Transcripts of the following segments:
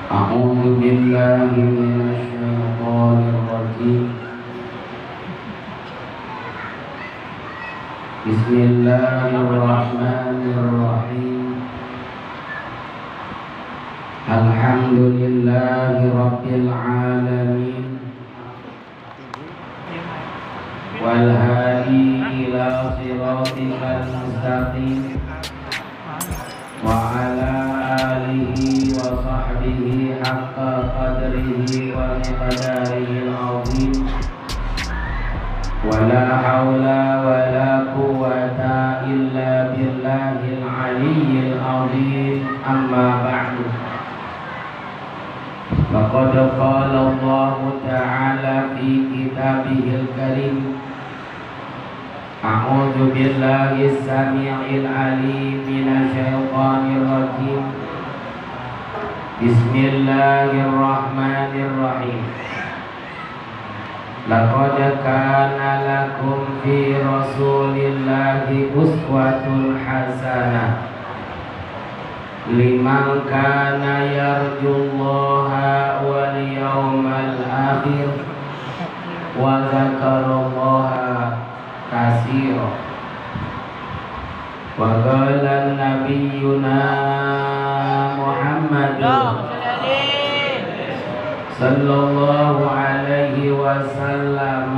أعوذ بالله من الشيطان الرجيم. بسم الله الرحمن الرحيم. الحمد لله رب العالمين والهادي إلى صراطك المستقيم وعلى آله وصحبه حق قدره ومقداره العظيم ولا حول ولا قوة إلا بالله العلي العظيم. أما بعد، فقد قال الله تعالى في كتابه الكريم: أعوذ بالله السميع العليم من الشيطان الرجيم. بسم الله الرحمن الرحيم. لقد كان لكم في رسول الله أسوة حسنة لمن كان يرجو الله واليوم الآخر وذكر الله كثيرا. وقال نبينا محمد صلى الله عليه وسلم: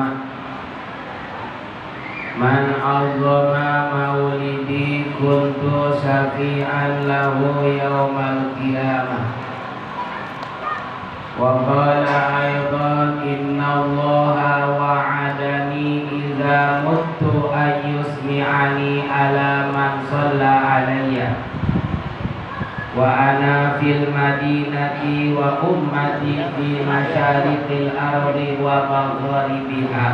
من عظم مولدي كنت شفيعا له يوم القيامة. وقال أيضا: إن الله وعدني إذا مت أن يسمعني على من صلى علي وأنا في المدينة وأمتي في مشارق الأرض ومغاربها.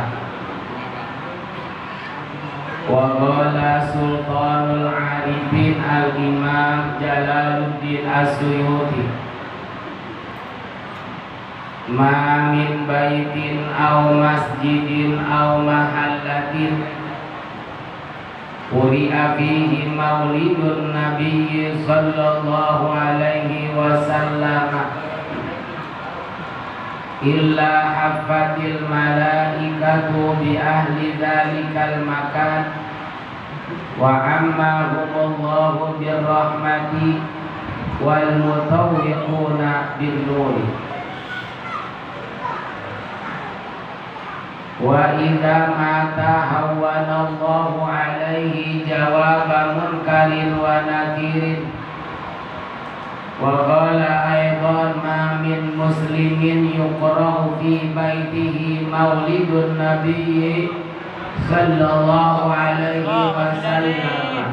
وقال سلطان العارفين الإمام جلال الدين السيوطي: ما من بيت أو مسجد أو محلة قرئ فيه مولد النبي صلى الله عليه وسلم إلا حفت الملائكة بأهل ذلك المكان وعمهم الله بالرحمة والمطوقون بالنور. وإذا مات هون الله عليه جواب منكر ونكير. وقال أيضا: ما من مسلم يقرأ في بيته مولد النبي صلى الله عليه وسلم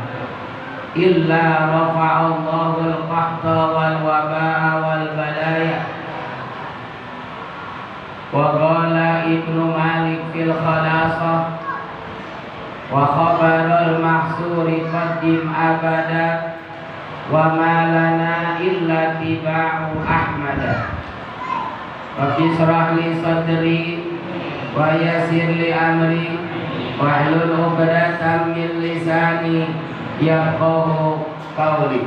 إلا رفع الله القحط والوباء والبلايا. وقال ابن مالك في الخلاصة: وخبر المحصور قدم أبدا وما لنا إلا اتباع أحمد. رب اشرح لي صدري ويسر لي أمري واحلل عقدة من لساني يفقهوا قولي.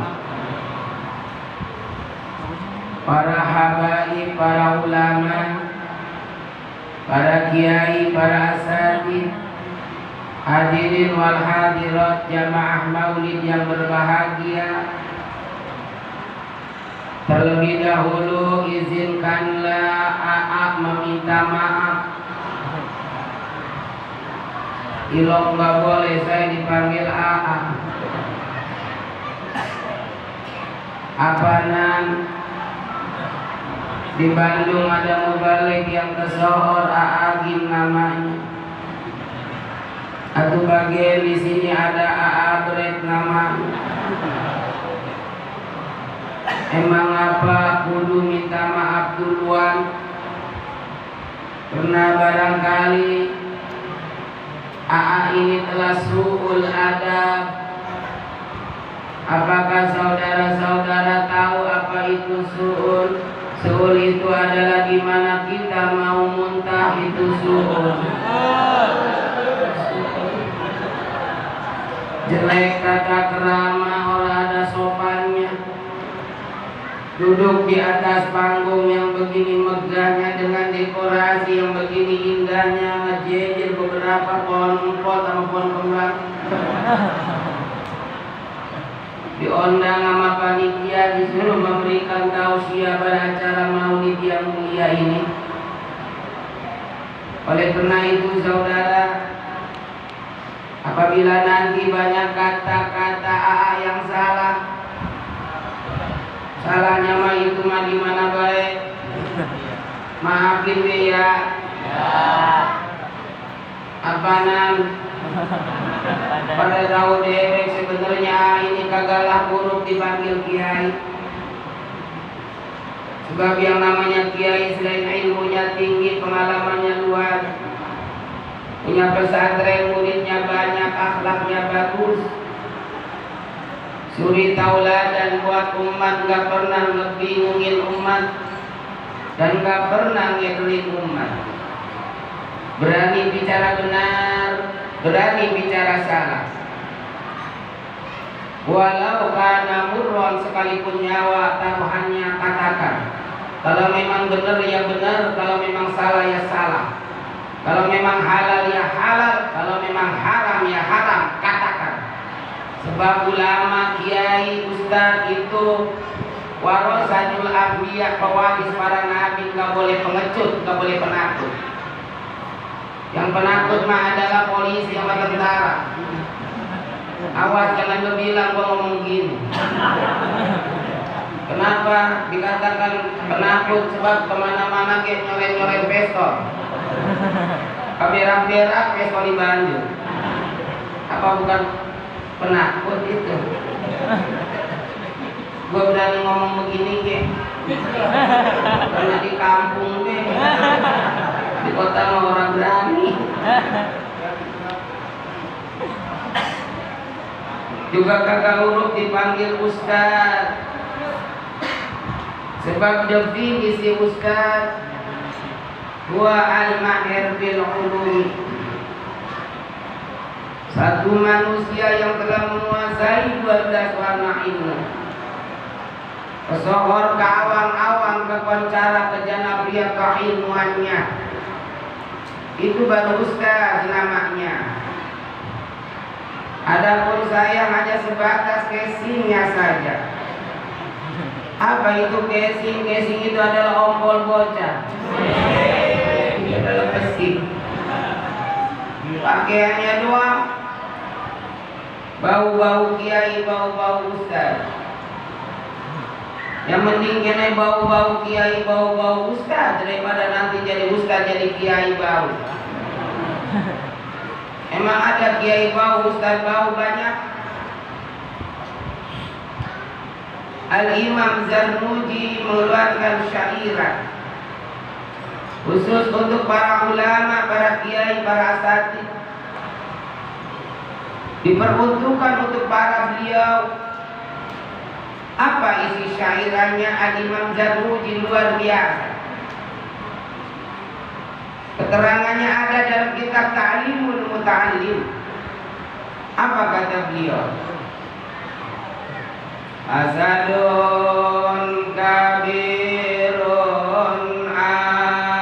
Para habaib, para ulama, para kiai, para asatidz, hadirin wal hadirat jamaah maulid yang berbahagia. Terlebih dahulu izinkanlah AA meminta maaf. Ilok nggak boleh saya dipanggil AA. Apanan di Bandung ada mubalik yang kesohor Aagin namanya. Atau bagian di sini ada Aabret namanya. Emang apa kudu minta maaf duluan? Karena barangkali AA ini telah su'ul adab. Apakah saudara-saudara tahu apa itu su'ul? Su'ul itu adalah di mana kita mau muntah, itu su'ul. jelek, tata kerama, orang ada sopannya. Duduk di atas panggung yang begini megahnya dengan dekorasi yang begini indahnya, ngejejer beberapa pohon empot sama pohon kembang. Diundang sama panitia, disuruh memberikan tausiah pada acara maulid yang mulia ini. Oleh karena itu saudara, apabila nanti banyak kata-kata AA yang salah, salahnya mah itu mah di mana baik. Maafin deh ya. Apaan? Pada tahu dewek sebenarnya ini kagalah buruk dipanggil kiai. Sebab yang namanya kiai selain ilmunya tinggi, pengalamannya luas, punya pesantren, muridnya banyak, akhlaknya bagus, suri tauladan buat umat, gak pernah ngebingungin umat dan gak pernah ngedelin umat. Berani bicara benar, berani bicara salah. Walau kana murron, sekalipun nyawa taruhannya katakan. Kalau memang benar ya benar, kalau memang salah ya salah. Kalau memang halal ya halal, kalau memang haram ya haram, katakan. Sebab ulama, kiai, ustaz itu warasatul anbiya, pewaris para nabi, gak boleh pengecut, gak boleh penakut. Yang penakut mah adalah polisi sama tentara. Awas jangan lu bilang gua ngomong gini. Kenapa dikatakan penakut? Sebab kemana-mana kayak nyoret-nyoret pistol, berak-berak pistol di Bandung. Apa bukan penakut itu? Gua berani ngomong begini kayak karena di kampung deh. Di kota mah orang berani. Juga kakak huruf dipanggil ustaz. Sebab definisi ustaz huwa al-mahir bil ulum, satu manusia yang telah menguasai 12 warna ilmu. Pesohor ke awang-awang, ke koncara, ke janabriyah, keilmuannya, itu baru ustaz namanya. Adapun saya hanya sebatas casingnya saja. Apa itu casing? Casing itu adalah ompol bocah. Itu adalah besi. Pakaiannya doang. Bau-bau kiai, bau-bau ustaz. Yang penting kena bau-bau kiai, bau-bau ustaz, daripada nanti jadi ustaz jadi kiai bau. Emang ada kiai bau, ustaz bau banyak. Al-Imam Zarnuji mengeluarkan syairan khusus untuk para ulama, para kiai, para asatidz, diperuntukkan untuk para beliau. Apa isi syairannya? Al-Imam Zarnuji luar biasa. Keterangannya ada dalam kitab Ta'limul Muta'allim. Apa kata beliau? Asadun kabirun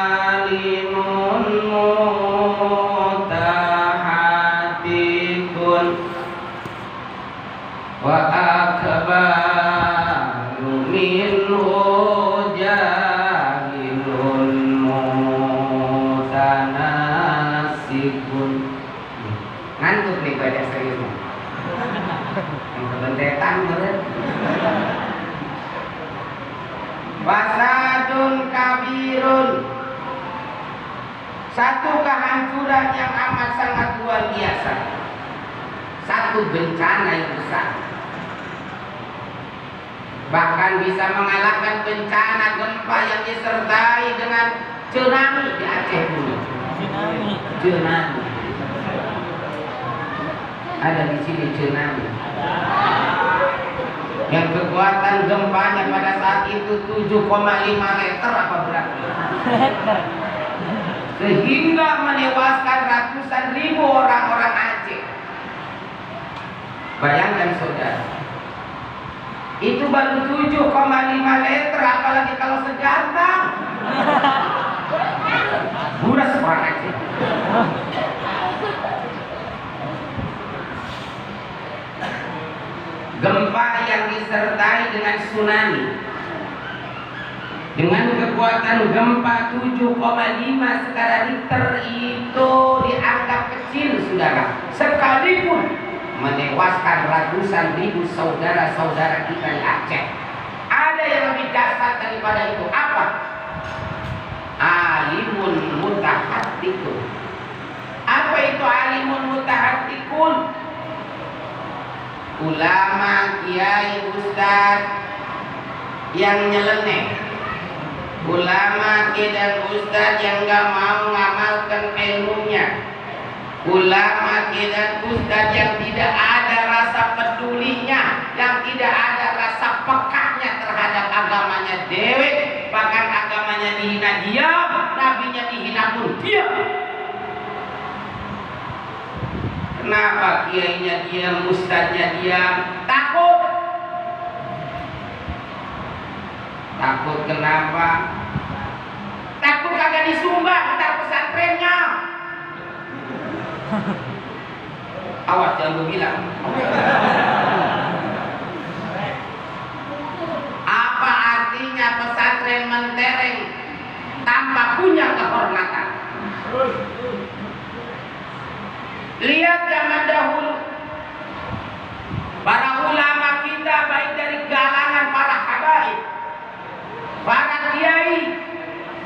alimun mutahatikun wa akbaru minhu jahilun mutanasikun. Ngantuk nih pada serius. Yang kebentetan bener. Wasadun kabirun, satu kehancuran yang amat sangat luar biasa, satu bencana yang besar, bahkan bisa mengalahkan bencana gempa yang disertai dengan tsunami di Aceh dulu. Tsunami ada di sini, tsunami yang kekuatan gempanya pada saat itu 7,5 meter apa berapa, sehingga menewaskan ratusan ribu orang-orang Aceh. Bayangkan saudara, itu baru 7,5 meter disertai dengan tsunami, dengan kekuatan gempa 7,5 skala Richter. Itu dianggap kecil, saudara, sekalipun menewaskan ratusan ribu saudara-saudara kita di Aceh. Ada yang lebih dahsyat daripada itu. Apa? Alimun mutahattikun. Apa itu alimun mutahattikun? Ulama, kiai, ustaz yang nyeleneh, ulama, kiai dan ustaz yang gak mau ngamalkan ilmunya, ulama, kiai dan ustaz yang tidak ada rasa pedulinya, yang tidak ada rasa pekahnya terhadap agamanya dewe, bahkan agamanya dihina dia, nabinya dihina pun dia. Kenapa kiainya diam, ustaznya diam? Takut. Takut kenapa? Takut kagak disumbang ntar pesantrennya. Awas jangan gue bilang. Apa artinya pesantren mentereng tanpa punya kehormatan? Lihat zaman dahulu, para ulama kita baik dari kalangan para habaib, para kiai,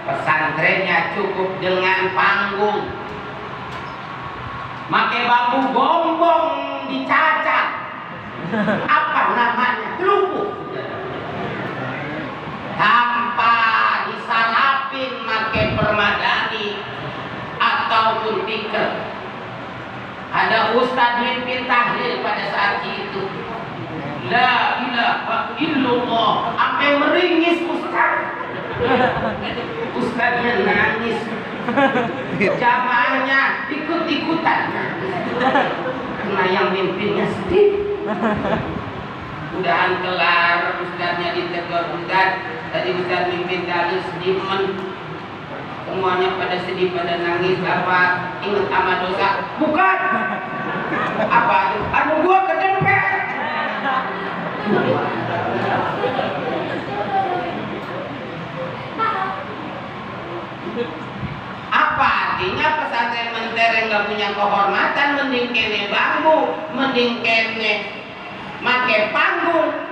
pesantrennya cukup dengan panggung, pakai bambu gombong dicacat, apa namanya, terumpu, tanpa disalapin pakai permadani ataupun tikar. Ada ustadz mimpin tahlil pada saat itu, la ilaha illallah, sampai meringis ustadz. Ustadznya nangis, jamaahnya ikut-ikutan, karena yang mimpinnya sedih. Udahan kelar, ustadznya ditegur, ustadz tadi ustadz mimpin tahlil sedih men. Semuanya pada sedih, pada nangis. Apa? Ingat sama dosa? Bukan. Apa? Anu gua kedempet. Apa artinya pesantren mentereng gak punya kehormatan? Mending kene bambu, mending kene make panggung.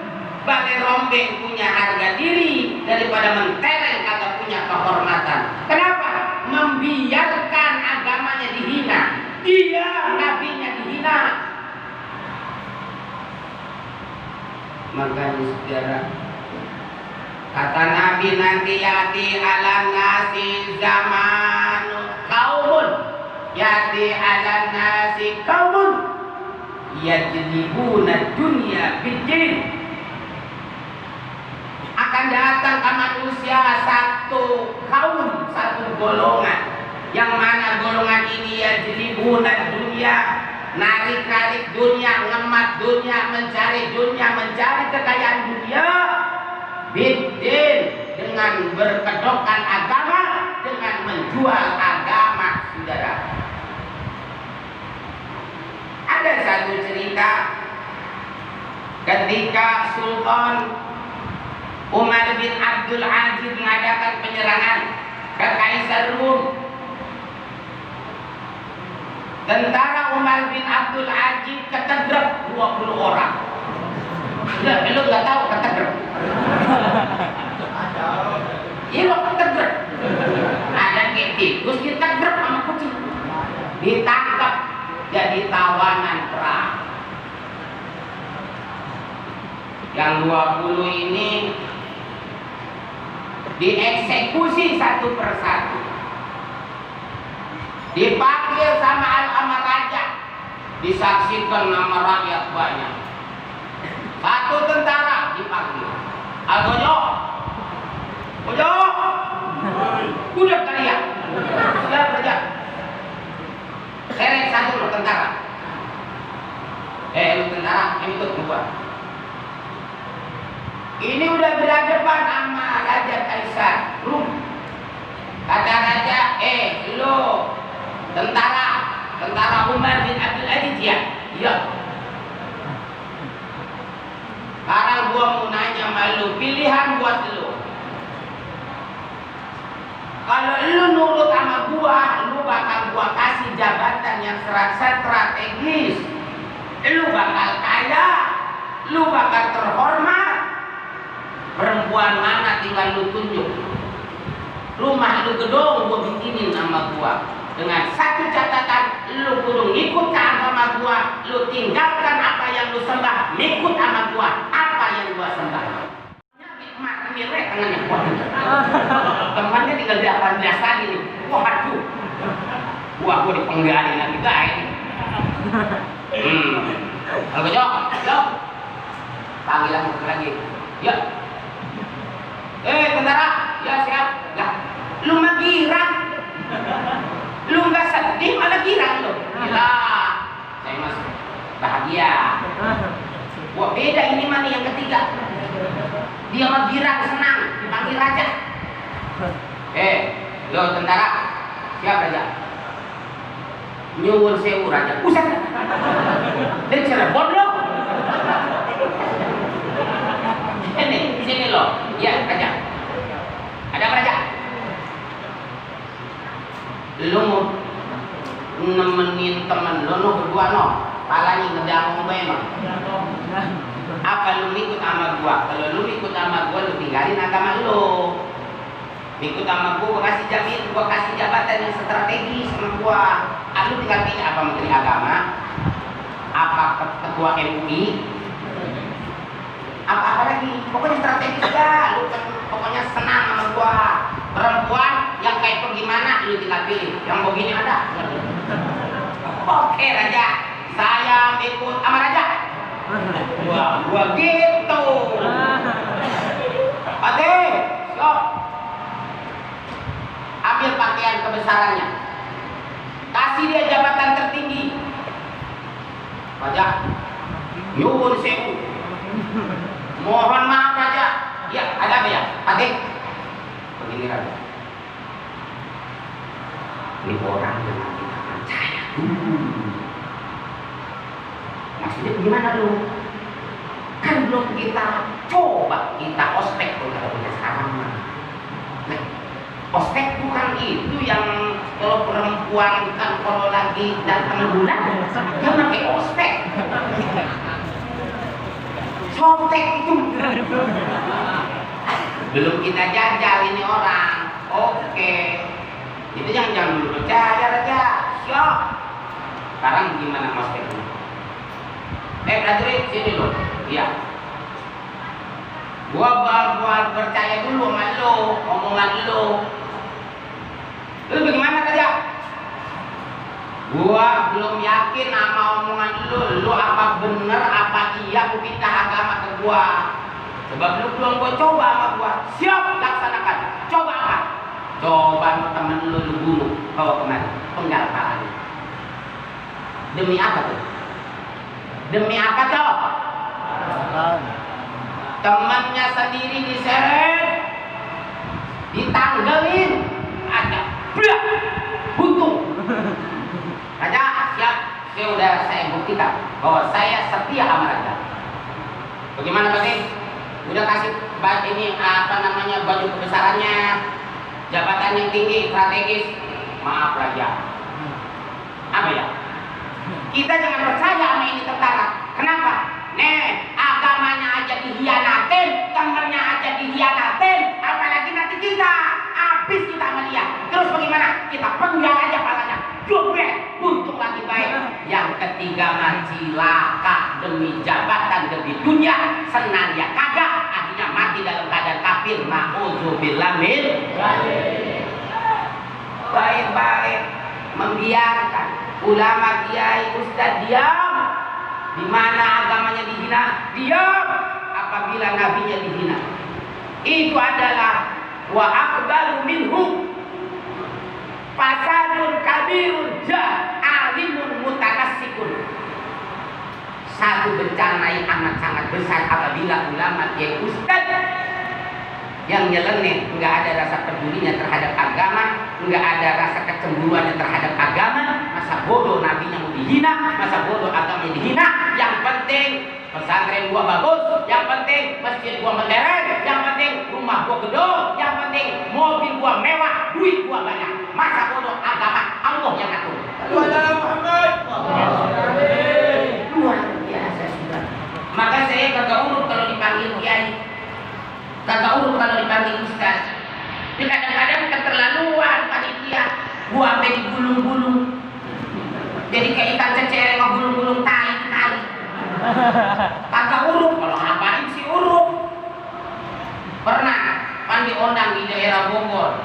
Balai rombeng punya harga diri daripada mentereng kagak punya kehormatan. Kenapa? Membiarkan agamanya dihina, dia nabinya dihina. Makanya saudara, kata Nabi nanti yati ala nasi zaman kaumun, yati ala nasi kaumun yajlibuna dunya bidin. Akan datang ke manusia satu kaum, satu golongan, yang mana golongan ini ya jelibuna dunia, narik-narik dunia, ngemat dunia, mencari kekayaan dunia, bidin, dengan berkedokkan agama, dengan menjual agama, saudara. Ada satu cerita ketika Sultan Umar bin Abdul Aziz mengadakan penyerangan ke Kaisar Rum. Tentara Umar bin Abdul Aziz ketedrek 20 orang. Ya, lu nggak tahu ketedrek? Iya, lo ketedrek. Ada tikus ditedrek sama kucing, ditangkap jadi tawanan perang. Yang 20 ini dieksekusi satu persatu, dipanggil sama al-amar raja, disaksikan nama rakyat banyak. Satu tentara dipanggil, Al-Gojo, Gojo, udah kalian, sudah kerja. Seret satu lo tentara, lu tentara, ini ikut gua. Ini udah berhadapan sama Raja Kaisar Rum. Kata raja, lo tentara Umar bin Abdul Aziz ya? Iya. Sekarang gua mau nanya sama lu, pilihan buat lu. Kalau lu nurut sama gua, lu bakal gua kasih jabatan yang strategis. Lu bakal kaya, lu bakal terhormat. Perempuan mana tinggal lu tunjuk. Rumah lu gedung gua bikinin sama gua. Dengan satu catatan, lu kudu ngikut ke agama gua, lu tinggalkan apa yang lu sembah, ngikut sama gua, apa yang gua sembah. Mak mirip tangannya kuat. Temannya tinggal di 18 lagi nih. Waduh. Gua dipenggalin lagi guys. Kalau jawab, jawab. Panggil lagi. Ya. Tentara, ya siap. Lah, lu mah girang. Lu nggak sedih malah girang lu. Gila. Saya mas bahagia. Wah beda ini mah nih yang ketiga. Dia mah girang senang dipanggil raja. Lo tentara siap raja. Nyuwun sewu raja. Usah. Dan Cirebon lo. Sini lo. Ya raja. Ada apa raja? Lu mau nemenin temen lu berdua palanya ngedangong memang. Apa lu ikut sama gua? Kalau lu ikut sama gua, lu tinggalin agama lu. Ikut sama gua kasih jabatan yang strategis sama gua. Lu tinggal pilih apa menteri agama, apa ketua MUI, apa lagi. Pokoknya strategis dah. Lu pokoknya senang sama gua. Perempuan yang kayak bagaimana lu tinggal pilih. Yang begini ada. Oke raja, saya ikut sama raja. Gua gitu. Ade, stop. Ambil pakaian kebesarannya. Kasih dia jabatan tertinggi. Raja, nyuwun sewu. Mohon maaf raja. Ya, ada apa ya? Ade. Begini raja, ini orang yang kita percaya. Maksudnya gimana lu? Kan belum kita coba, kita ospek tuh kalau punya sekarang. Nah, ospek bukan itu yang kalau perempuan kan kalau lagi datang bulan dia pakai ospek. Sotek itu. Belum kita jajal ini orang. Oke. Itu jangan dulu percaya raja. Siap. Sekarang gimana mas Pedro? Prajurit sini lo. Iya. Gua percaya dulu sama lo, omongan lo. Lu bagaimana raja? Gua belum yakin sama omongan lu apa bener apa iya gua pindah agama ke gua. Sebab lu belum gua coba sama gua. Siap laksanakan. Coba apa? Coba temen lu bunuh, bawa kemari, penggal palanya. Demi apa tuh? Demi apa tuh? Temannya sendiri diseret, ditanggalin, ada blak, buntung. Raja, siap. Saya buktikan bahwa saya setia sama raja. Bagaimana Bapak? Udah kasih ini baju kebesarannya, jabatan yang tinggi, strategis. Maaf raja. Apa ya? Kita jangan percaya sama ini tentara. Kenapa? Agamanya aja dihianatin, temennya aja dihianatin, apalagi nanti kita habis kita sama dia. Terus bagaimana? Kita penggal aja palanya. Jobret, untung lagi baik. Yang ketiga cilaka demi jabatan demi dunia, senang ya kagak, akhirnya mati dalam keadaan kafir. Na'udzubillah min. Baik-baik membiarkan ulama kiai ustadz diam di mana agamanya dihina, diam apabila nabinya dihina. Itu adalah wa akbaru minhum fasadun kabirun alimun mutanassikun. Satu bencana yang amat sangat besar apabila ulama kiai ustaz yang nyeleneh, nggak ada rasa pedulinya terhadap agama, nggak ada rasa kecemburuannya terhadap agama. Masa bodoh nabinya mau dihina, masa bodoh agamanya dihina. Yang penting pesantren gua bagus, yang penting masjid gua modern, yang penting rumah gua gedung, yang penting mobil gua mewah, duit gua banyak. Masa bodoh agama Allah yang ngatur. Muhammad. Luar biasa sudah. Maka saya kagak urut kalau dipanggil kiai, kagak urut kalau dipanggil ustaz. Kadang-kadang keterlaluan panitia, gua sampai digulung-gulung. Jadi kayak ikan cecereng ngegulung-gulung tai kali. Kagak urut, kalau ngapain sih urut? Pernah pan diundang di daerah Bogor,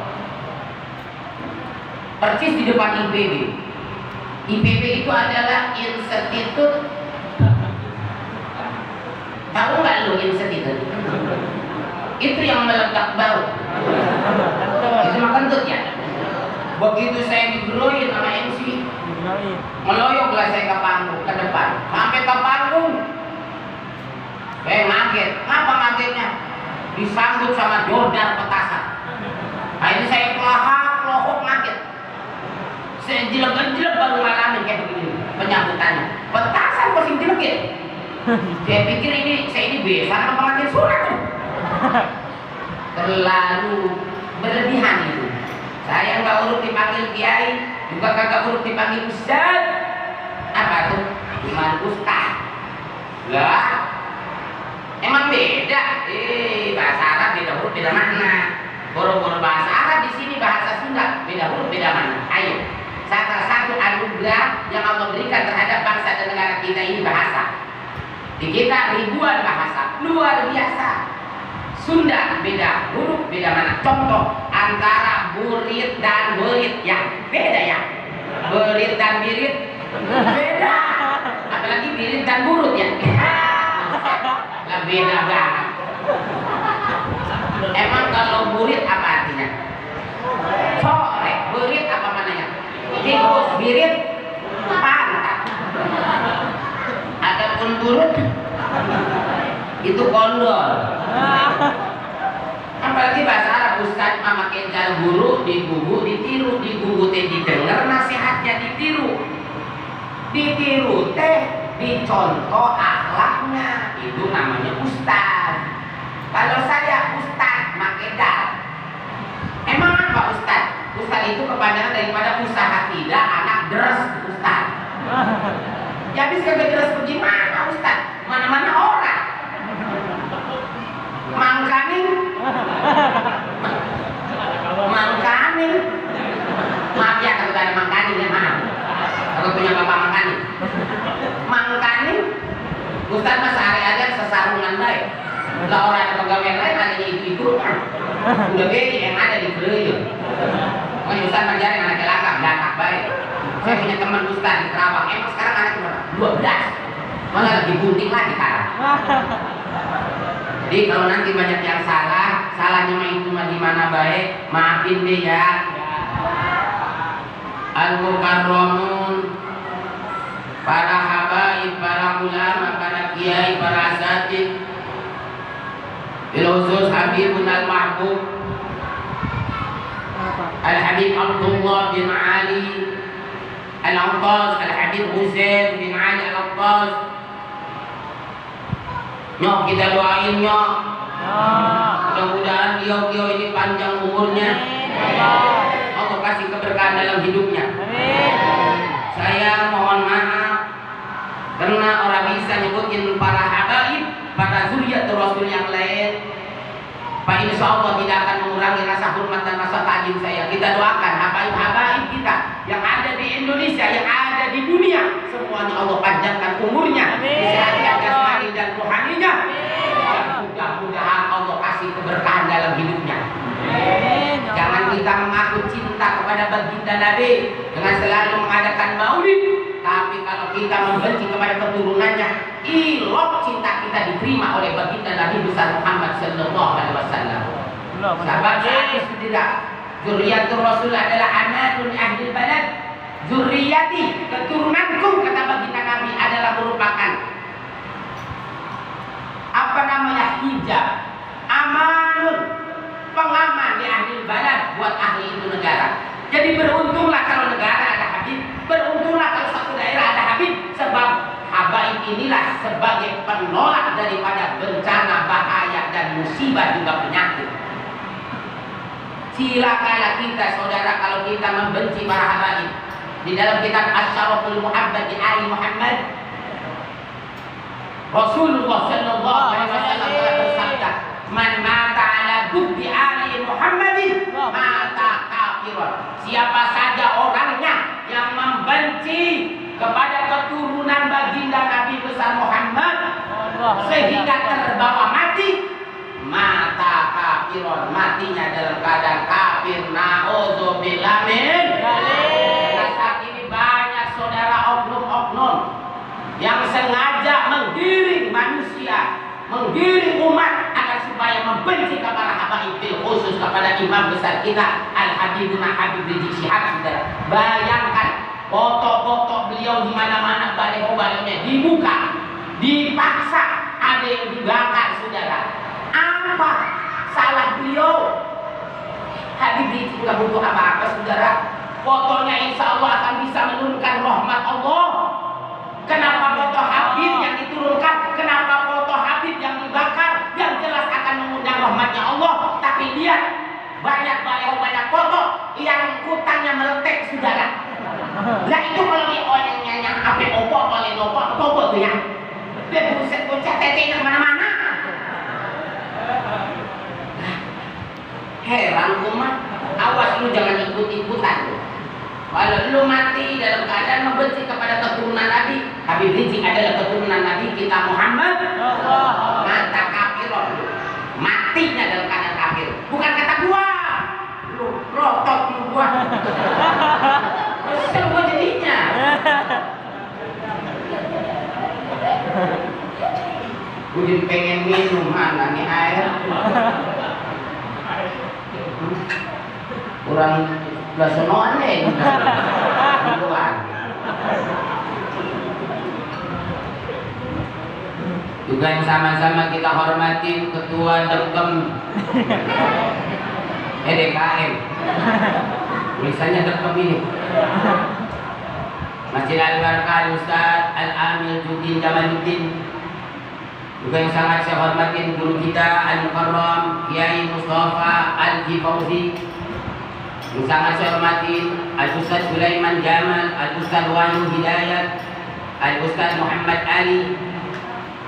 persis di depan IPB. IPB itu adalah institut. Tahu nggak lu institut? Itu yang meledak bau. Itu mah kentut ya. Begitu saya digeroyin sama MC, meloyoklah saya ke panggung, ke depan, sampai ke panggung. Saya ngaget. Apa ngagetnya? Disambut sama Jordan petasan. Akhirnya saya kelahok ngaget. Saya jelek-jelek baru ngalamin kayak begini penyambutannya. Petasan pasti jelek ya. Saya pikir saya ini biasa apa pengantin sunat. Terlalu berlebihan itu. Saya nggak urut dipanggil kiai, juga kagak urut dipanggil ustaz. Apa tuh? Cuman ustaz. Lah, emang beda. Bahasa Arab beda huruf beda makna. Boro-boro bahasa Arab di sini bahasa Sunda beda huruf beda makna. Ayo, salah satu anugerah yang Allah berikan terhadap bangsa dan negara kita ini bahasa. Di kita ribuan bahasa, luar biasa. Sunda beda huruf beda mana. Contoh antara burit dan berit ya beda ya. Berit dan birit beda. Apalagi birit dan burut ya. Lah beda banget. Emang kalau burit apa artinya? Sore. Berit apa mananya? Tikus. Birit pantat. Adapun burut itu kondor. Apalagi bahasa Arab, ustaz mama kencal guru digugu ditiru, digugu teh didengar nasihatnya ditiru, ditiru teh dicontoh akhlaknya, itu namanya ustaz. Kalau saya ustaz makedal, emang apa ustaz? Ustaz itu kepanjangan daripada usaha tidak anak deres ustaz. Jadi kagak deres bagaimana ustaz? Mana-mana orang mangkaning maaf ya kalau ada mangkaning ya maaf kalau punya bapak mangkaning ustaz mas hari-hari sesarungan baik lah orang ada pegawai lain adanya itu udah beda yang ada di Kereyo. Makanya ustaz ngajarin anak kelakar datak baik. Saya punya teman ustaz di Kerawang, emang sekarang anak cuma 12 malah lagi bunting lagi sekarang. Jadi kalau nanti banyak yang salahnya mah itu mah di mana baik, maafin deh ya. Al-Mukarramun, para habaib, para ulama, para kiai, para asatid, bil khusus Habibun al-Mahbub Al-Habib Abdullah bin Ali Al-Anqaz, Al-Habib Husain bin Ali Al-Anqaz. Nyok kita doain nyok. Mudah-mudahan beliau ini panjang umurnya. Allah kasih keberkahan dalam hidupnya. Saya mohon maaf karena orang bisa nyebutin para habaib, para zuriat Rasul yang lain. Pak insya Allah tidak akan mengurangi rasa hormat dan rasa takjub saya. Kita doakan habaib-habaib kita yang ada di Indonesia, yang ada di dunia, semuanya Allah panjangkan umurnya, kesehatan jasmani dan rohaninya. Dan mudah-mudahan Allah kasih keberkahan dalam hidupnya. Jangan kita mengaku cinta kepada baginda Nabi dengan selalu mengadakan maulid, tapi kalau kita membenci kepada keturunannya, ilok cinta kita diterima oleh baginda Nabi besar Muhammad sallallahu alaihi wasallam. Sahabat saya tidak, zuriatur Rasul adalah anadun ahlil balad. Zuriati, keturunanku kata baginda Nabi adalah merupakan apa namanya hijab, amanun, pengaman di ahlil balad buat ahli itu negara. Jadi beruntunglah kalau negara ada Habib, beruntunglah kalau satu daerah ada Habib, sebab habaib inilah sebagai penolong dari musibah juga penyakit. Silakanlah kita saudara kalau kita membenci para habaib. Di dalam kitab Asy-Syaraful Muhabbad di Ali Muhammad, Rasulullah sallallahu alaihi wasallam telah bersabda, "Man mata ala bughdhi ali Muhammadin mata kafiran." Siapa saja orangnya yang membenci kepada keturunan baginda Nabi besar Muhammad sehingga terbawa mati, mata kafiran, matinya dalam keadaan kafir. Nauzubillah min. Karena saat ini banyak saudara oknum-oknum yang sengaja menggiring manusia, menggiring umat agar supaya membenci kepada habaib, khusus kepada imam besar kita Al-Habibuna Habib Rizik Syihab. Saudara, bayangkan foto-foto beliau di mana-mana, baliho-balihonya dibuka, dipaksa, ada yang dibakar. Saudara, apa salah beliau? Habib Rizik nggak butuh apa-apa, saudara. Fotonya insya Allah akan bisa menurunkan rahmat Allah. Kenapa foto Habib yang diturunkan? Kenapa foto Habib yang dibakar? Yang jelas akan mengundang rahmatnya Allah. Tapi lihat, banyak banyak foto yang kutangnya meletek, saudara. Nah itu kalau di orang yang apa opo boleh nopo tuh ya. Dia buset tetenya kemana-mana. Heran umat, awas lu jangan ikut-ikutan. Kalau lu mati dalam keadaan membenci kepada keturunan Nabi, Habib Rizik adalah keturunan Nabi kita Muhammad, mata kafirun, matinya dalam keadaan kafir. Bukan kata gua, lu rotot lu gua. Kesel gua jadinya. Gua jadi pengen minum, mana nih air? Kurang belasenoan nih. Juga yang sama-sama kita hormati Ketua Dekem DKM, tulisannya Dekem ini, Masjid Al-Barkah Ustaz Al-Amil Judin Jamaluddin. Juga yang sangat saya hormati guru kita Al-Mukarram Kiai Mustafa Al-Jifauzi. Yang sangat saya hormati Al-Ustaz Sulaiman Jamal, Al-Ustaz Wahyu Hidayat, Al-Ustaz Muhammad Ali.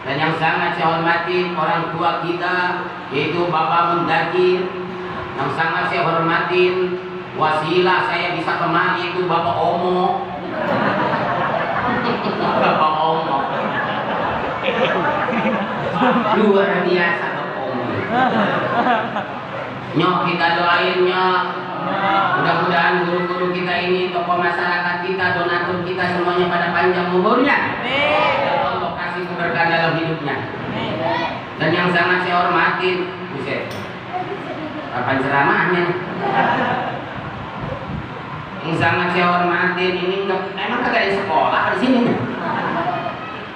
Dan yang sangat saya hormati orang tua kita yaitu Bapak Mundakir. Yang sangat saya hormati wasilah saya bisa kemari itu Bapak Omo. Bapak Omo luar biasa Bapak Omo. Nyok kita doain nyok, mudah-mudahan guru-guru kita ini, tokoh masyarakat kita, donatur kita semuanya pada panjang umurnya. Allah kasih keberkahan dalam hidupnya. Dan yang sangat saya hormatin, buset, kapan ceramahnya? Yang sangat saya hormatin ini emang kagak ada sekolah di sini.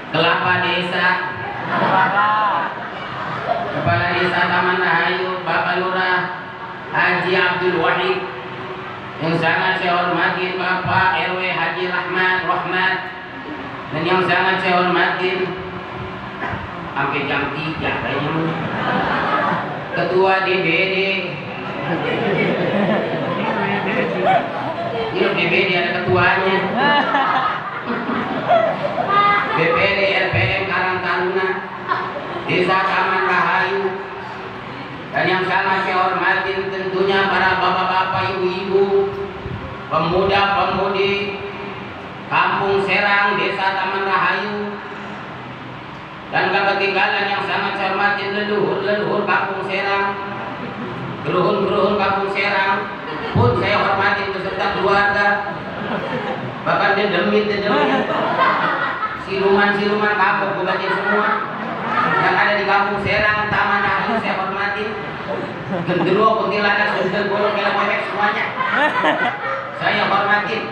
Kelapa Desa, Kepala Desa Taman Rahayu, Bapak Lurah Haji Abdul Wahid. Yang sangat saya hormati Bapak RW Haji Rahmat. Dan yang sangat saya hormati sampai jam 3 kayaknya Ketua DBD. Ini DBD ada ketuanya. BPD RPM Karang Taruna Desa Taman Rahayu. Dan yang sangat saya hormati tentunya para bapak-bapak, ibu-ibu, pemuda-pemudi Kampung Serang, Desa Taman Rahayu. Dan gak ketinggalan yang sangat saya hormati leluhur Kampung Serang, geruhun Kampung Serang pun saya hormati beserta keluarga. Bahkan dia demit siluman kapok gue baca semua yang ada di Kampung Serang, Taman Rahayu saya hormati. Genderuwo, kuntilanak, sundel, bolong, kelep, mewek semuanya saya hormati.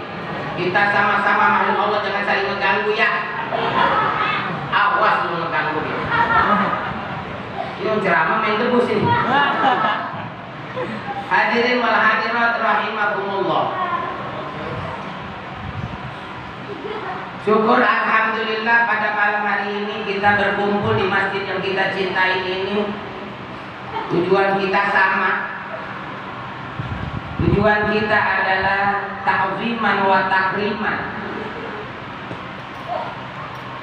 Kita sama-sama makhluk Allah, jangan saling mengganggu ya. Awas lu mengganggu ya. Ini ceramah main debus ini. Hadirin wal hadirat rahimakumullah. Syukur alhamdulillah pada malam hari ini kita berkumpul di masjid yang kita cintai ini Tujuan kita sama. Tujuan kita adalah ta'ziman wa takriman.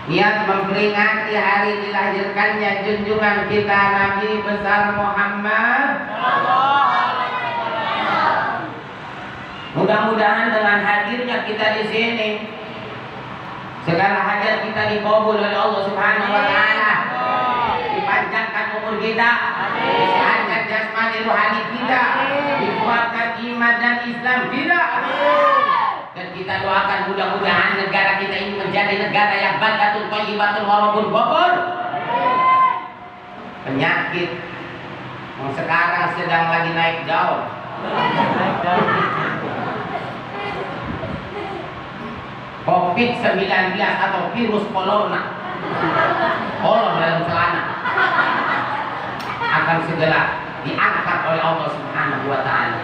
Niat memperingati hari dilahirkannya junjungan kita Nabi besar Muhammad. Mudah-mudahan dengan hadirnya kita di sini segala hajat kita dikabul oleh Allah Subhanahu wa taala. Dipanjangkan umur kita, disehatkan jasmani rohani kita, dikuatkan iman dan Islam kita. Dan kita doakan mudah-mudahan negara kita ini menjadi negara yang baldatun thayyibatun walaupun ghafur. Penyakit yang sekarang sedang lagi naik daun. COVID-19 atau virus corona, kolon dalam celana, akan segera diangkat oleh Allah Subhanahu wa taala.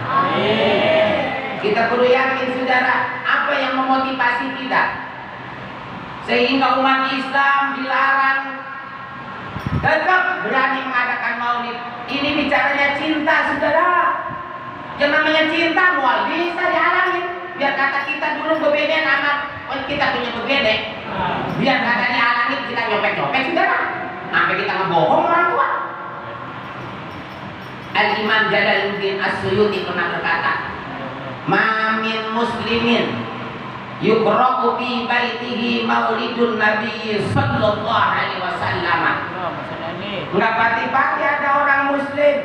Kita perlu yakin saudara, apa yang memotivasi kita sehingga umat Islam dilarang tetap berani mengadakan maulid. Ini bicaranya cinta saudara. Yang namanya cinta mual bisa dihalangi. Biar kata kita dulu berbeda sama kita punya berbeda. Biar kata dihalangi kita nyopek-nyopek saudara. Sampai kita ngebohong orang tua. Al-Imam Jalaluddin As-Suyuti pernah berkata, "Ma min muslimin yuqra'u fi baitihi maulidun Nabi sallallahu alaihi wasallam." Enggak pati-pati ada orang muslim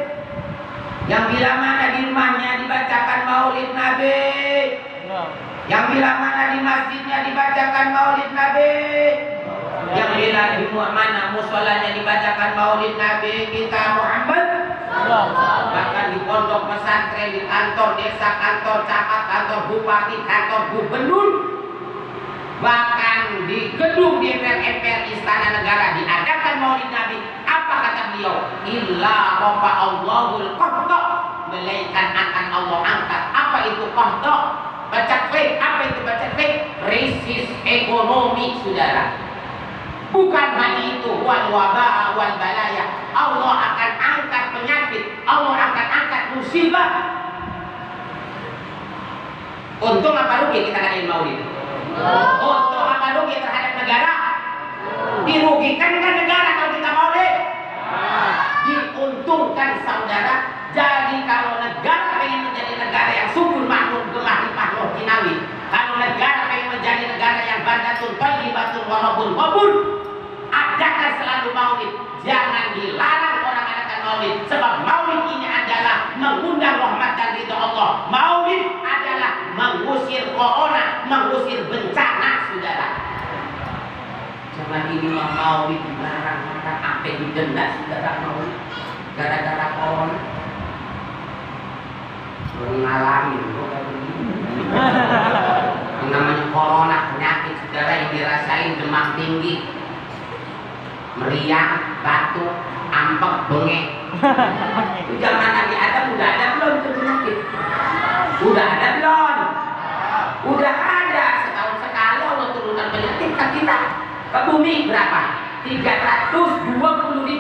yang bila mana di rumahnya dibacakan maulid Nabi, yang bila mana di masjidnya dibacakan maulid Nabi, yang bila di mana musholanya dibacakan maulid Nabi kita Muhammad. Bahkan di pondok pesantren, di kantor desa, kantor camat, kantor bupati, kantor gubernur, bahkan di gedung DPR MPR Istana Negara diadakan maulid Nabi. Apa kata beliau? Illa rafa Allahul qahda, melainkan akan Allah angkat. Apa itu qahda? Baca klik. Apa itu baca klik? Krisis ekonomi saudara. Bukan hanya itu, wal wabah wal balaya. Allah akan angkat penyakit, Allah akan angkat musibah. Untung apa rugi kita ngadain maulid? Untung apa rugi terhadap negara? Dirugikan dengan negara kalau kita maulid. Diuntungkan saudara. Jadi kalau negara pengen menjadi negara yang subur makmur gemah limpah roh kinawi, kalau negara pengen menjadi negara yang baldatun thayyibatun walaupun ghafur, adakan selalu maulid. Jangan dilarang orang adakan maulid, sebab maulid ini adalah mengundang rahmat dan ridha Allah. Maulid adalah mengusir corona, mengusir bencana saudara. Jangan ini maulid dilarang, maka sampai didenda saudara maulid gara-gara corona. Mengalami yang namanya corona, penyakit saudara yang dirasain demam tinggi, meriang, batuk, ampek, bengek. Itu zaman Nabi Adam udah ada belum itu penyakit? Udah ada belum? Udah ada. Setahun sekali Allah turunkan penyakit ke kita, ke bumi. Berapa? 320.000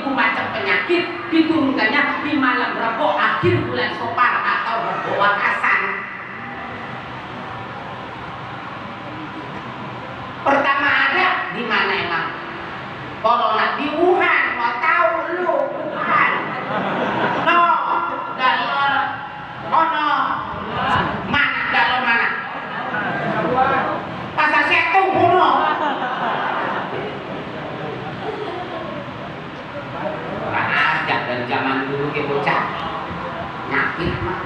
macam penyakit diturunkannya di malam Rebo akhir bulan Sopar atau Rebo Wakasan. Pertama ada di mana emang? Corona di Wuhan, mau tahu lu? Wuhan. No, dalor. Ono. Mana dalor mana? Pasar Setung kuno. Ada dari zaman dulu ke bocah. Nyakit mah.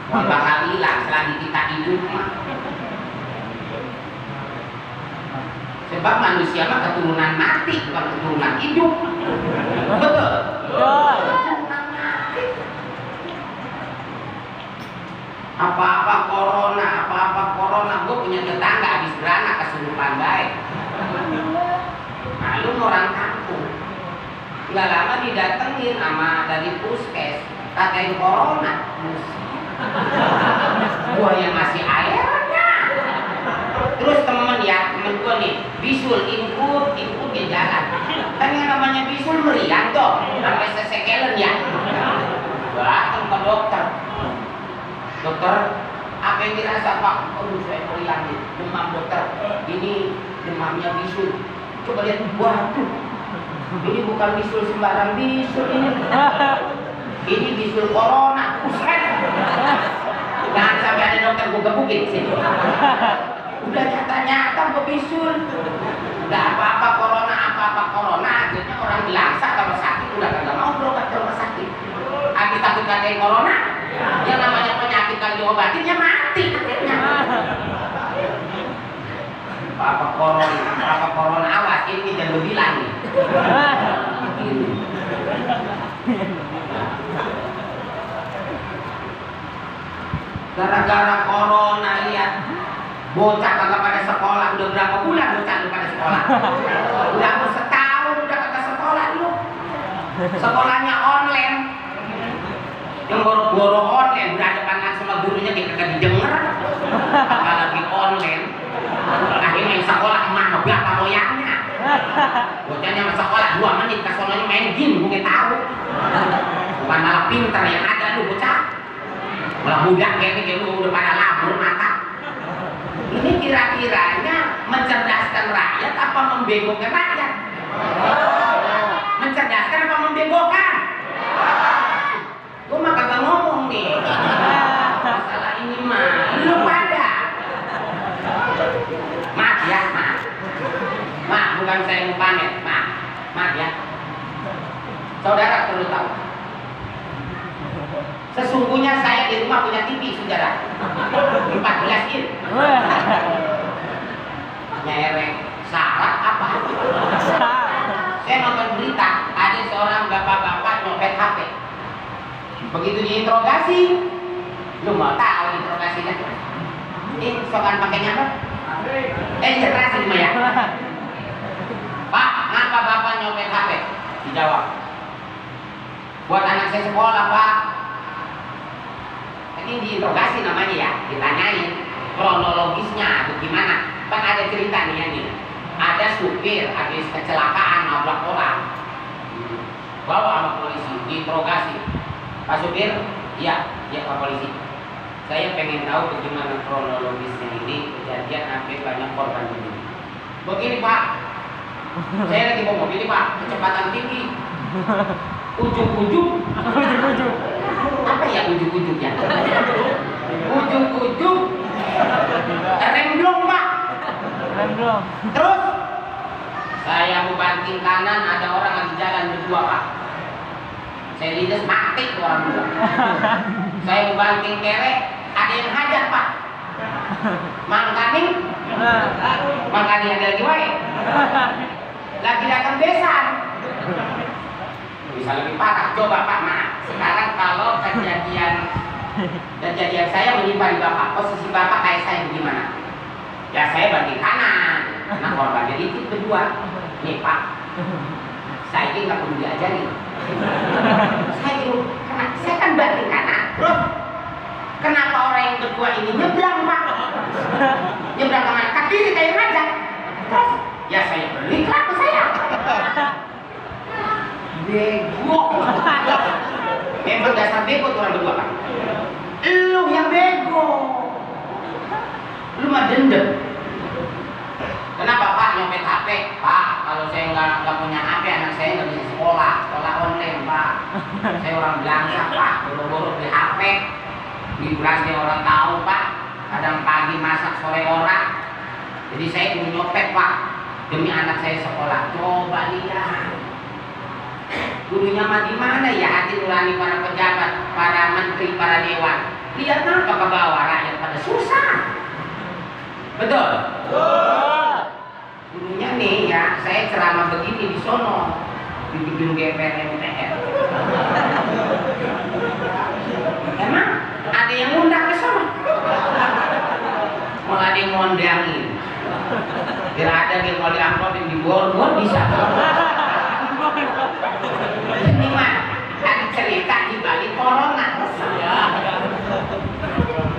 Bakal hilang selagi kita hidup mah. Sebab manusia mah keturunan mati, bukan keturunan hidup. Betul? Keturunan mati. Apa-apa corona. Gue punya tetangga habis beranak kesurupan baik. Nah, lu orang kampung. Nggak lama didatengin sama dari puskes, katain corona. Gua yang masih airnya. Terus temen gue nih, bisul input jalan. Kan yang namanya bisul meriang toh, sampai sesekelen ya. Datang ke dokter. Dokter, apa yang dirasa Pak? Oh, saya meriang nih, demam dokter. Ini demamnya bisul. Coba lihat, waduh. Ini bukan bisul sembarang bisul ini. Ini bisul corona, pusat. Jangan sampai ada dokter gue gebukin sini. Udah nyata-nyata gue bisul. Udah apa-apa corona. Akhirnya orang bilang kalau sakit udah kagak mau berobat ke rumah sakit. Habis takut katain corona, yang namanya penyakit kalau diobatin ya mati akhirnya. Apa corona, awas ini jangan lu bilang nih. Gara-gara corona lihat bocah kagak pada sekolah, udah berapa bulan bocah lu pada sekolah? Udah mau setahun udah kagak sekolah lu. Sekolahnya online. Yang boro-boro online berhadapan sama gurunya dia kagak didengar. Apalagi online. Akhirnya yang sekolah mana berapa moyangnya. Bocahnya masuk sekolah 2 menit ke sononya main game mungkin tahu. Bukan malah pintar yang ada lu bocah. Malah budak kayak lu udah pada labur mata. Ini kira-kiranya mencerdaskan rakyat apa membengokkan rakyat? Mencerdaskan apa membengokkan? Gue mah kagak ngomong nih. Masalah ini mah lu pada. Maaf ya, maaf bukan saya mau pamer, maaf ya. Saudara perlu tahu. Sesungguhnya saya di rumah punya TV, saudara. 14 inch. Nyerek syarat apa? Saya nonton berita, ada seorang bapak-bapak nyopet HP. Begitu diinterogasi, lu mau tahu interogasinya? Sokan pakainya apa? Terasi cuma ya. Pak, kenapa bapak nyopet HP? Dijawab, buat anak saya sekolah pak. Ini diinterogasi namanya ya, ditanyain kronologisnya atau gimana. Kan ada cerita nih yang ini. Ada supir habis kecelakaan nabrak orang, bawa sama polisi, diinterogasi. Pak supir, iya Pak polisi. Saya pengen tahu bagaimana kronologisnya ini kejadian sampai banyak korban begini. Begini Pak, saya lagi bawa mobil Pak, kecepatan tinggi. Ujung-ujung apa ya ujung-ujungnya? Ujung-ujung remblong Pak. Remblong. Terus saya mau banting kanan, ada orang lagi jalan berdua Pak. Saya lindas mati tuh orang berdua. Saya mau banting kere, ada yang hajar Pak. Mangkaning ada lagi wae. Lagi datang besan. Bisa lebih parah. Coba Pak, sekarang kalau kejadian saya menimpa di Bapak, posisi Bapak kayak saya bagaimana? Ya saya banting kanan. Nah korbannya itu berdua. Nih Pak, saya ini nggak perlu diajarin. Saya kan banting kanan. Bro, kenapa orang yang berdua ini nyebrang Pak? Nyebrang kemana? Ke kiri kayak ngajak. Terus, ya saya beli kelapa saya. Bego. Memang dasar bego tuh orang berdua Pak. Lu yang bego. Lu mah dendam. Kenapa Pak nyopet HP? Pak, kalau saya nggak punya HP, anak saya nggak bisa sekolah online Pak. Saya orang belangsa Pak, boro-boro beli HP. Vibrasi orang tahu Pak. Kadang pagi masak, sore orang. Jadi saya ingin nyopet Pak, demi anak saya sekolah. Coba lihat. Gurunya mah di mana ya hati nurani para pejabat, para menteri, para dewan. Lihat apa ke bawah rakyat pada susah. Betul? Betul. Gurunya nih ya, saya ceramah begini di sono di gedung DPR MPR. Emang ada yang ngundang ke sono? Malah ada yang ngondangin. Biar ada yang mau diamplopin di bor-bor bisa. Ini mah ada cerita di balik corona.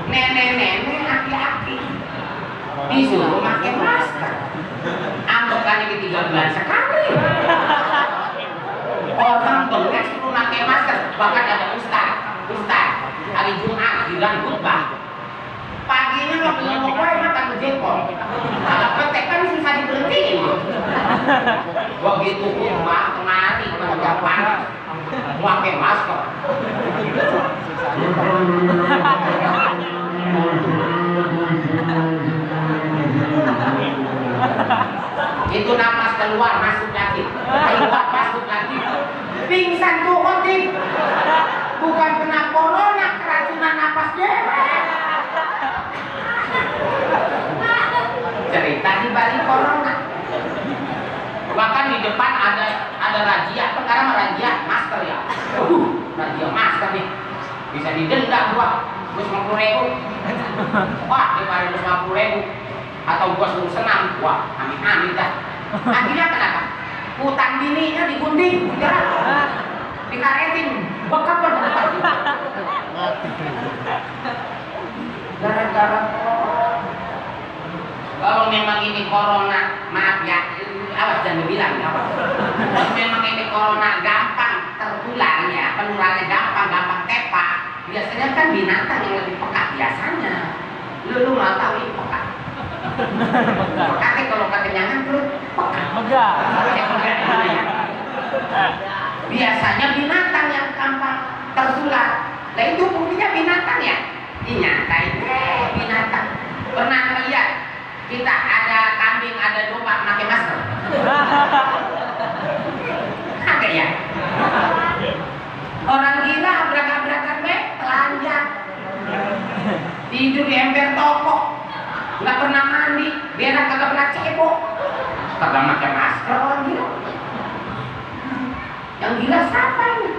Nenek-nenek aki-aki disuruh pakai masker. Ambekannya ke 3 bulan sekali. Orang bengek suruh pakai masker. Bahkan ada ustaz hari Jumat bilang khutbah. Paginya nggak punya mobil, mata kejepol. Kalau petek kan susah diberhentiin. Begitu khutbah kemari pada panas, pakai masker. Itu napas keluar masuk lagi, keluar masuk lagi. Pingsan tuh khotib. Bukan kena corona, keracunan napas dewek. Cerita di balik corona. Bahkan di depan ada razia, sekarang razia masker ya. Razia masker nih. Bisa didenda gua 50.000. Wah, daripada 50.000 atau gua suruh senam. Wah, amit-amit dah. Akhirnya kenapa? Utang bininya digunding, dikaretin, bekap gara-gara kalau memang ini corona, maaf ya, awas jangan bilang apa. Kalau memang ini corona gampang tertular ya, penularannya gampang tepak. Biasanya kan binatang yang lebih peka biasanya. Lu nggak tahu ini peka. Peka kalau kekenyangan perut peka. Biasanya binatang yang gampang tertular. Nah itu buktinya binatang ya. Dinyatain binatang. Pernah melihat kita ada kambing, ada domba pakai masker? Ada ya? Orang gila abrak-abrakan telanjang. Tidur di ember toko. Nggak pernah mandi, berak kagak pernah cebok. Kagak pakai masker orang gila. Yang gila siapa ini?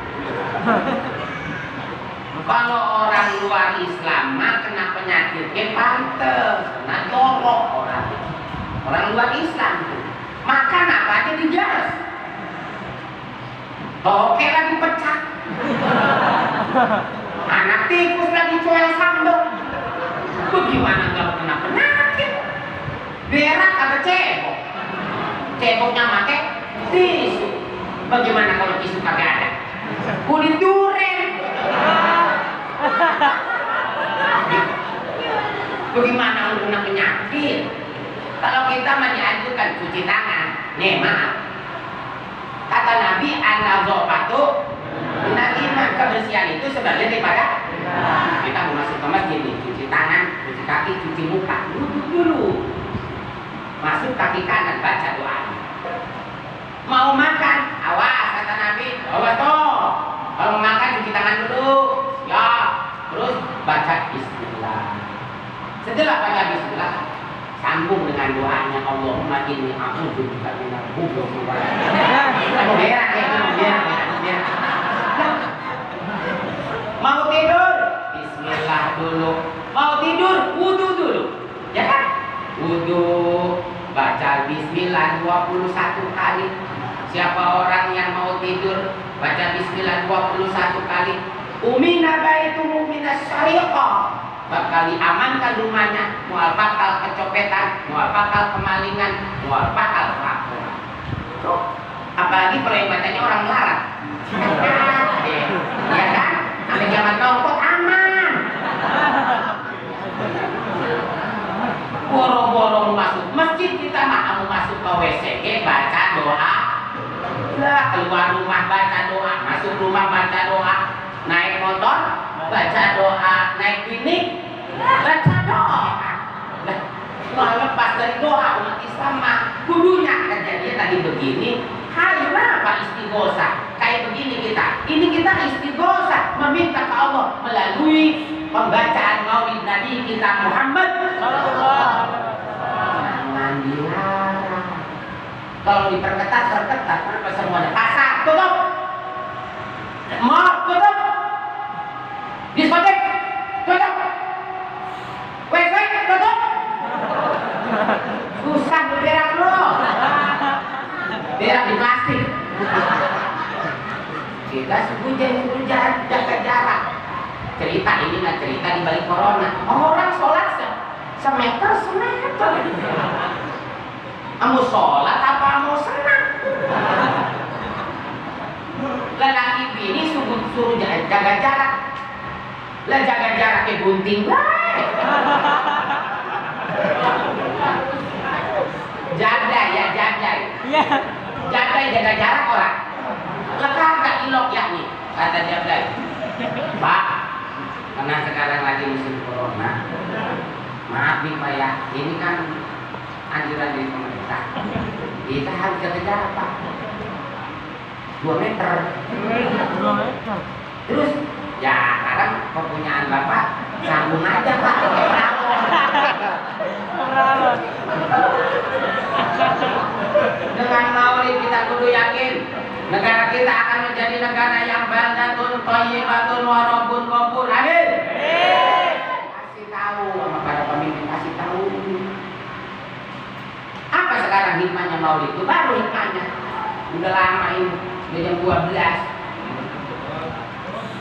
Kalau orang luar Islam mah kena penyakitnya pantes, kena jorok orang luar Islam tuh. Makan apa aja dijaras. Toke lagi pecah. Anak tikus lagi cuel sambel. Bagaimana nggak kena penyakit? Berak ada cebok. Ceboknya pakai tisu. Bagaimana kalau tisu kagak ada? Kulit durian. Bagaimana untuk kena penyakit? Kalau kita mah dianjurkan cuci tangan. Nih maaf. Kata Nabi an-nazafatu minal iman, kebersihan itu sebagian daripada kita mau masuk ke masjid nih, cuci tangan, cuci kaki, cuci muka, duduk dulu. Masuk kaki kanan baca doa. Mau makan, awas kata Nabi, awas toh. Kalau mau makan cuci tangan dulu, ya. Terus baca bismillah. Setelah baca bismillah, sambung dengan doanya Allahumma inni a'udzubika minal khubuthi wal khaba'ith. Mau tidur, bismillah dulu. Mau tidur, wudu dulu. Ya kan? Wudu, baca bismillah 21 kali. Siapa orang yang mau tidur, baca bismillah 21 kali. Umina baitumu minas syariqah. Bakal diamankan rumahnya, mual bakal kecopetan, mual bakal kemalingan, mual bakal kelaparan. Apalagi kalau yang bacanya orang melarat. Ya kan? Sampai zaman nongkrong aman. Boro-boro masuk masjid kita mah mau masuk ke WC baca doa. Lah keluar rumah baca doa, masuk rumah baca doa, naik motor baca doa, naik klinik baca doa. Lah lepas dari doa umat Islam mah kudunya kejadian tadi begini. Hai apa istighosah? Kayak begini kita. Ini kita istighosah meminta ke Allah melalui pembacaan Maulid Nabi kita Muhammad sallallahu alaihi wasallam. Jangan dilarang. Kalau diperketat terketat, kenapa semuanya pasar tutup, mall tutup, diskotek tutup, WC tutup. Susah bergerak lo. Berak di plastik. Kita suruh jaga jarak. Cerita ini nggak cerita di balik corona. Orang sholat semeter. Kamu sholat apa mau senang? laki bini suruh jaga jarak. Lah jaga jarak ke gunting baik. Jadai ya jadai. Jadai jaga jarak orang. Lekar gak ilok yakni kata jadai. Pak, karena sekarang lagi musim corona. Maaf nih Pak ya, ini kan anjuran dari pemerintah. Kita harus jaga jarak Pak. 2 meter. Terus ya sekarang kepunyaan Bapak sambung aja Pak pakai peralon. Dengan maulid kita kudu yakin negara kita akan menjadi negara yang baldatun thayyibatun wa rabbun ghafur. Amin. Kasih tahu sama para pemimpin, kasih tahu. Apa sekarang hikmahnya maulid itu? Baru hikmahnya. Udah lama ini, udah jam 12.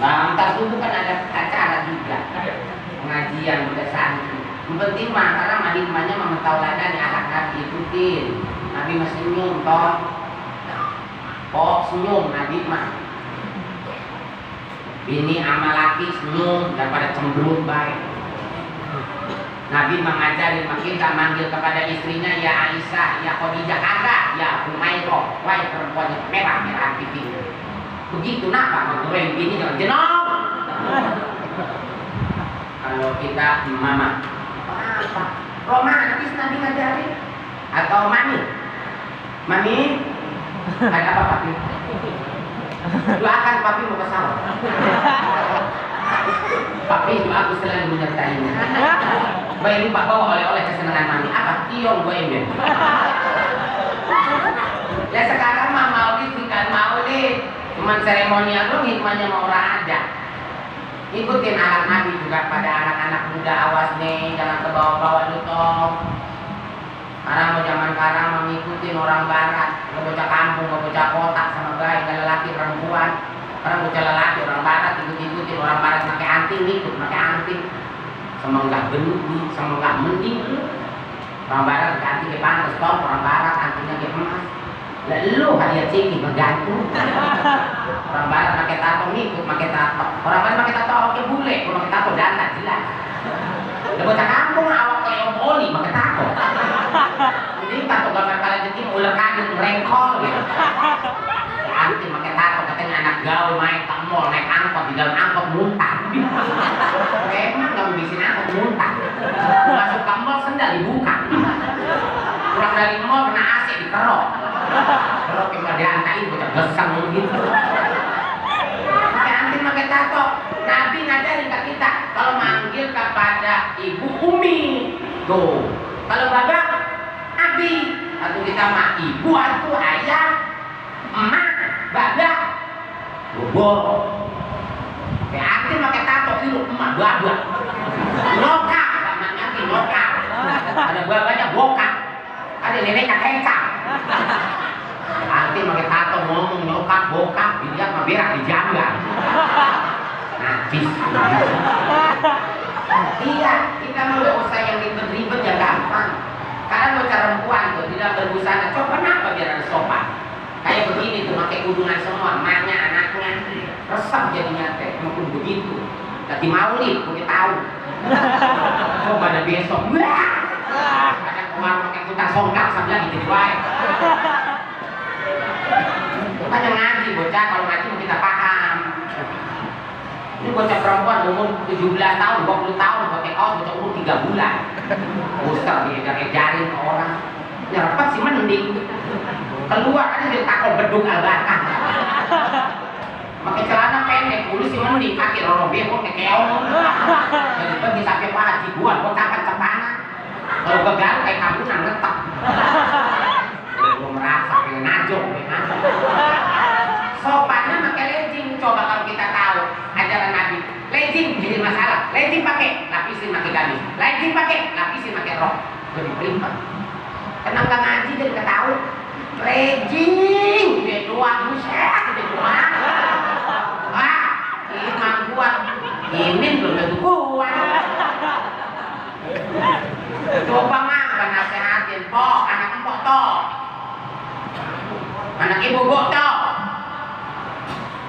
Nah, entar subuh kan ada acara juga. Pengajian udah santri. Yang penting mah karena hikmahnya memetauladan ya anak-anak ikutin. Nabi masih senyum toh. Kok senyum Nabi mah. Bini sama laki senyum daripada cemberut baik. Nabi mengajari kita manggil kepada istrinya ya Aisyah, ya Khadijah, kagak, ya Humairah, wahai perempuan yang merah pipi. Begitu napa menggoreng bini jangan jenong. Kalau kita mama apa? Romantis Nabi ngajarin atau mami? Mami, ada apa papi? Doakan papi mau ke sawah. Papi itu aku selalu menyertainya. Baik lupa bawa oleh-oleh kesenangan mami. Apa? Tiong gue ember. Ya sekarang mah maulid bukan maulid, cuman seremonial dong, hikmahnya mau orang ada. Ikutin anak Nabi juga pada anak-anak muda, awas nih jangan ke bawah-bawah lu toh. Karena mau zaman sekarang mengikuti orang barat, nggak bocah kampung, nggak bocah kota sama baik, nggak lelaki perempuan. Karena bocah lelaki orang barat ikut-ikutin orang barat pakai anting, ikut pakai anting. Sama nggak benih, sama nggak mending. Orang barat pakai anting ke pantas toh, orang barat antingnya ke emas. Lalu hadiah ciki bergantung. Orang barat pakai tato ngikut pakai tato. Orang barat pakai tato awak ke bule, kalau pakai tato dandan jelas. Udah bocah kampung awak ke oli pakai tato. Jadi tato gambar kalian jadi ular kaget merengkol gitu. Anti pakai tato katanya anak gaul main ke mall naik angkot di dalam angkot muntah. Emang kamu bikin angkot muntah. Masuk ke mall sendal dibuka. Pulang dari mall kena AC dikerok. Kalau kita diantain bocah gesang gitu. Pakai anting pakai tato. Nabi ngajarin ke kita kalau manggil kepada ibu umi. Tuh. Kalau bapak abi atau kita mah ibu atau ayah, emak, bapak, bobor. Pakai anting pakai tato itu emak bapak. Lokal namanya lokal. Ada bapaknya bokap. Ada neneknya kecap. Nanti pakai tato ngomong nyokap bokap dilihat mah berak di janggal. Najis. Iya, kita mau gak usah yang ribet-ribet ya gampang. Karena bocah perempuan tuh tidak berbusana, coba kenapa biar ada sopan. Kayak begini tuh pakai kudungan semua, emaknya, anaknya, resep jadinya teh, maupun begitu. Lagi maulid, gue tahu. Coba ada besok, wah. Ada keluar pakai putar songkak sambil gitu baik. Makanya ngaji bocah, kalau ngaji kita paham. Ini bocah perempuan umur 17 tahun, 20 tahun pakai kaos bocah umur 3 bulan. Booster dikejarin ke orang. Nyerepet sih mending. Keluar aja dia takut bedung al-bakah. Pakai celana pendek, kulis sih mending kaki roro bebo kekeong. Jadi pergi sampai para ciguan, bocah cepanan. Kalau gagal kayak kamu ngetak. Gue merasa pengen najong, sopannya pakai legging. Coba kalau kita tahu ajaran Nabi, legging jadi masalah. Legging pakai, lapisin pakai gamis. Legging pakai, lapisin pakai rok. Jadi primat. Kenapa ngaji jadi ketahu? Legging, dia doang, buset, dia doang. Wah, imam kuat. Ini belum tentu kuat. Coba mah nasehatin, pok, anak empok toh, anak ibu gok toh.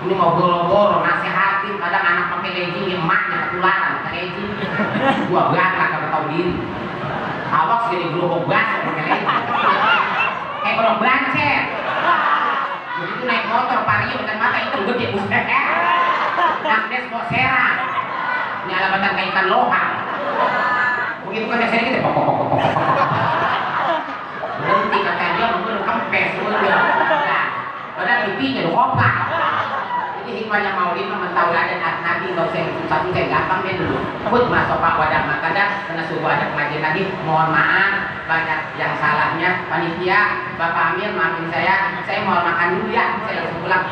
Ini mau boro-boro nasihatin, kadang anak pakai legging, emaknya ketularan pakai legging. Gua berangkat kagak tahu diri. Awas jadi gerobak basah pakai legging. Kayak kodok bancet. Begitu naik motor Vario dengan mata itu gede buset. Nakdes kok serang. Ini alabatan kayak ikan lohang. Begitu kan saya gitu pok. Berhenti kata dia mungkin kempes udah. Padahal pipinya lu kopak. Jadi hikmahnya Maulid mentauladan Nabi enggak usah susah saya gampang deh dulu. Put masuk Pak wadah makanya karena subuh ada pengajian lagi. Mohon maaf banyak yang salahnya panitia Bapak Amir maafin saya mohon makan dulu ya saya langsung pulang.